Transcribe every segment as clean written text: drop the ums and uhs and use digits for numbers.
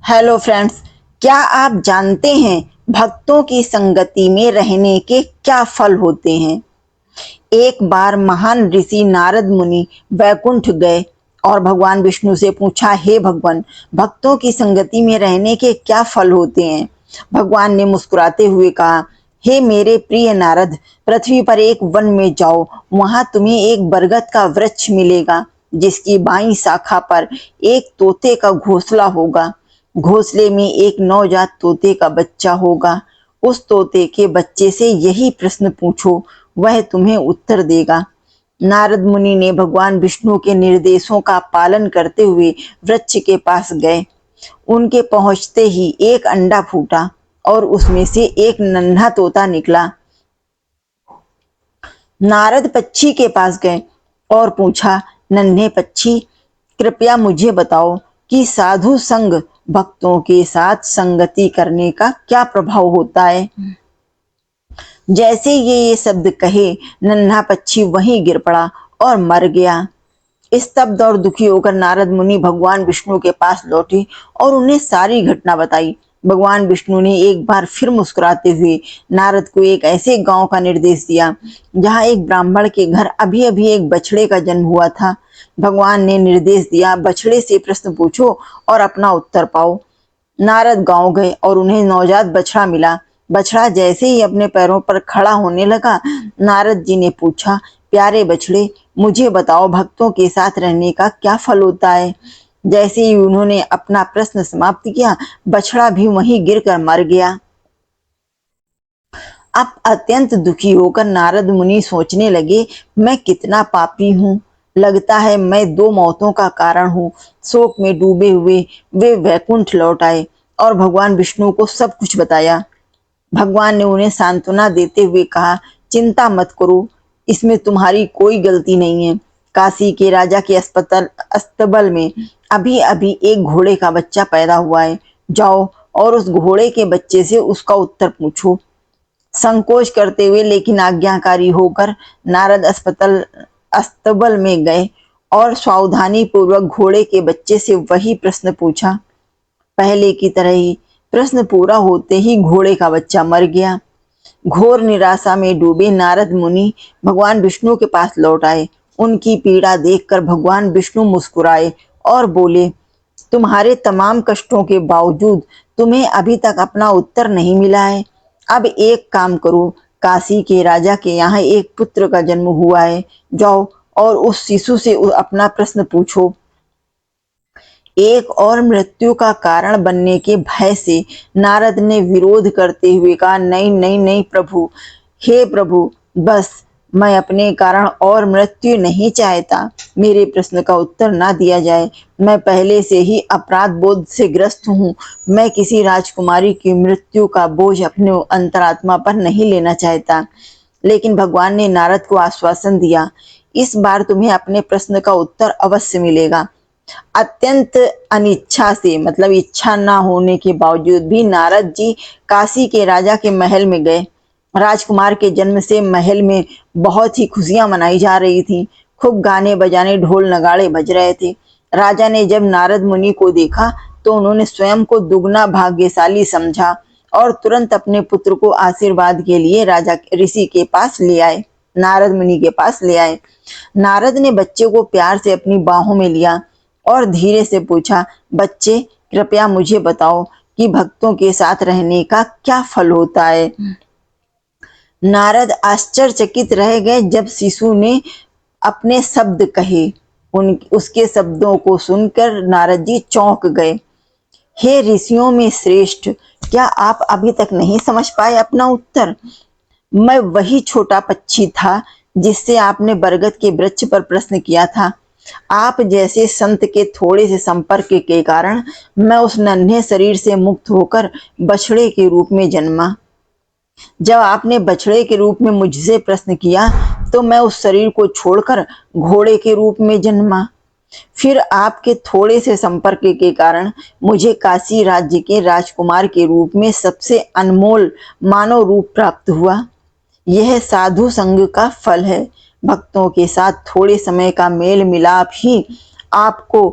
Hello friends, क्या आप जानते हैं भक्तों की संगति में रहने के क्या फल होते हैं। एक बार महान ऋषि नारद मुनि वैकुंठ गए और भगवान विष्णु से पूछा, हे भगवान, भक्तों की संगति में रहने के क्या फल होते हैं। भगवान ने मुस्कुराते हुए कहा, हे मेरे प्रिय नारद, पृथ्वी पर एक वन में जाओ, वहां तुम्हें एक बरगद का वृक्ष मिलेगा जिसकी बाईं शाखा पर एक तोते का घोंसला होगा। घोंसले में एक नवजात तोते का बच्चा होगा। उस तोते के बच्चे से यही प्रश्न पूछो, वह तुम्हें उत्तर देगा। नारद मुनि ने भगवान विष्णु के निर्देशों का पालन करते हुए वृक्ष के पास गए। उनके पहुंचते ही एक अंडा फूटा और उसमें से एक नन्हा तोता निकला। नारद पक्षी के पास गए और पूछा, नन्हे पक्षी, कृपया मुझे बताओ कि साधु संग भक्तों के साथ संगति करने का क्या प्रभाव होता है। जैसे ये शब्द कहे, नन्हा पक्षी वहीं गिर पड़ा और मर गया। स्तब्ध और दुखी होकर नारद मुनि भगवान विष्णु के पास लौटे और उन्हें सारी घटना बताई। भगवान विष्णु ने एक बार फिर मुस्कुराते हुए नारद को एक ऐसे गांव का निर्देश दिया जहां एक ब्राह्मण के घर अभी अभी एक बछड़े का जन्म हुआ था। भगवान ने निर्देश दिया, बछड़े से प्रश्न पूछो और अपना उत्तर पाओ। नारद गांव गए और उन्हें नवजात बछड़ा मिला। बछड़ा जैसे ही अपने पैरों पर खड़ा होने लगा, नारद जी ने पूछा, प्यारे बछड़े, मुझे बताओ भक्तों के साथ रहने का क्या फल होता है। जैसे ही उन्होंने अपना प्रश्न समाप्त किया, बछड़ा भी वहीं गिरकर मर गया। अब अत्यंत दुखी होकर नारद मुनि सोचने लगे, मैं कितना पापी हूँ। लगता है मैं दो मौतों का कारण हूँ। शोक में डूबे हुए वे वैकुंठ लौट आए और भगवान विष्णु को सब कुछ बताया। भगवान ने उन्हें सांत्वना देते हुए कहा, चिंता मत करो, इसमें तुम्हारी कोई गलती नहीं है। काशी के राजा के अस्तबल में अभी अभी एक घोड़े का बच्चा पैदा हुआ है। जाओ और उस घोड़े के बच्चे से उसका उत्तर पूछो। संकोच करते हुए लेकिन आज्ञाकारी होकर नारद अस्तबल में गए और सावधानी पूर्वक घोड़े के बच्चे से वही प्रश्न पूछा। पहले की तरह ही प्रश्न पूरा होते ही घोड़े का बच्चा मर गया। घोर निराशा में डूबे नारद मुनि भगवान विष्णु के पास लौट आए। उनकी पीड़ा देखकर भगवान विष्णु मुस्कुराए और बोले, तुम्हारे तमाम कष्टों के बावजूद तुम्हें अभी तक अपना उत्तर नहीं मिला है। अब एक काम करो, काशी के राजा के यहाँ एक पुत्र का जन्म हुआ है। जाओ और उस शिशु से अपना प्रश्न पूछो। एक और मृत्यु का कारण बनने के भय से नारद ने विरोध करते हुए कहा, नहीं नहीं नहीं प्रभु, हे प्रभु, बस मैं अपने कारण और मृत्यु नहीं चाहता। मेरे प्रश्न का उत्तर ना दिया जाए। मैं पहले से ही अपराध बोध से ग्रस्त हूँ। मैं किसी राजकुमारी की मृत्यु का बोझ अपने अंतरात्मा पर नहीं लेना चाहता। लेकिन भगवान ने नारद को आश्वासन दिया, इस बार तुम्हें अपने प्रश्न का उत्तर अवश्य मिलेगा। अत्यंत अनिच्छा से, मतलब इच्छा ना होने के बावजूद भी नारद जी काशी के राजा के महल में गए। राजकुमार के जन्म से महल में बहुत ही खुशियां मनाई जा रही थी। खूब गाने बजाने, ढोल नगाड़े बज रहे थे। राजा ने जब नारद मुनि को देखा तो उन्होंने स्वयं को दुगना भाग्यशाली समझा और तुरंत अपने पुत्र को आशीर्वाद के लिए राजा ऋषि के पास ले आए, नारद मुनि के पास ले आए। नारद ने बच्चे को प्यार से अपनी बाहों में लिया और धीरे से पूछा, बच्चे, कृपया मुझे बताओ कि भक्तों के साथ रहने का क्या फल होता है। नारद आश्चर्यचकित रह गए जब शिशु ने अपने शब्द कहे। उसके शब्दों को सुनकर नारद जी चौंक गए। हे ऋषियों में श्रेष्ठ, क्या आप अभी तक नहीं समझ पाए अपना उत्तर। मैं वही छोटा पक्षी था जिससे आपने बरगद के वृक्ष पर प्रश्न किया था। आप जैसे संत के थोड़े से संपर्क के कारण मैं उस नन्हे शरीर से मुक्त होकर बछड़े के रूप में जन्मा। जब आपने बछड़े के रूप में मुझसे प्रश्न किया तो मैं उस शरीर को छोड़कर घोड़े के रूप में जन्मा। फिर आपके थोड़े से संपर्क के कारण मुझे काशी राज्य के राजकुमार के रूप में सबसे अनमोल मानव रूप प्राप्त हुआ। यह साधु संग का फल है। भक्तों के साथ थोड़े समय का मेल मिलाप ही आपको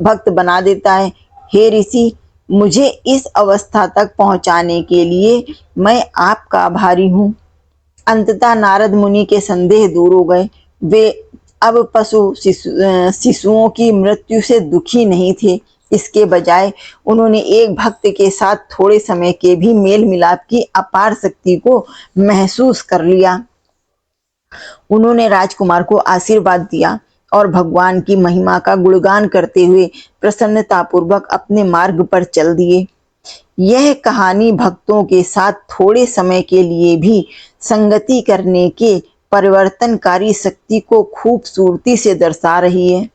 भक्त बना देता है। हे ऋषि, मुझे इस अवस्था तक पहुंचाने के लिए मैं आपका आभारी हूँ। अंततः नारद मुनि के संदेह दूर हो गए। वे अब शिशुओं की मृत्यु से दुखी नहीं थे। इसके बजाय उन्होंने एक भक्त के साथ थोड़े समय के भी मेल मिलाप की अपार शक्ति को महसूस कर लिया। उन्होंने राजकुमार को आशीर्वाद दिया और भगवान की महिमा का गुणगान करते हुए प्रसन्नतापूर्वक अपने मार्ग पर चल दिए। यह कहानी भक्तों के साथ थोड़े समय के लिए भी संगति करने के परिवर्तनकारी शक्ति को खूबसूरती से दर्शा रही है।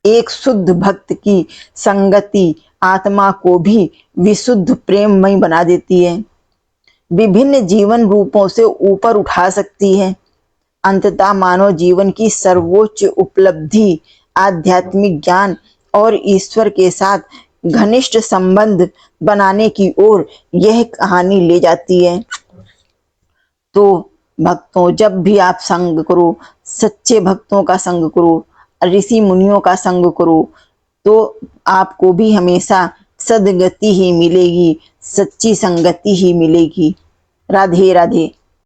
एक शुद्ध भक्त की संगति आत्मा को भी विशुद्ध प्रेममय बना देती है, विभिन्न जीवन रूपों से ऊपर उठा सकती है। अंततः मानव जीवन की सर्वोच्च उपलब्धि आध्यात्मिक ज्ञान और ईश्वर के साथ घनिष्ठ संबंध बनाने की ओर यह कहानी ले जाती है। तो भक्तों, जब भी आप संग करो, सच्चे भक्तों का संग करो, ऋषि मुनियों का संग करो, तो आपको भी हमेशा सद्गति ही मिलेगी, सच्ची संगति ही मिलेगी। राधे राधे।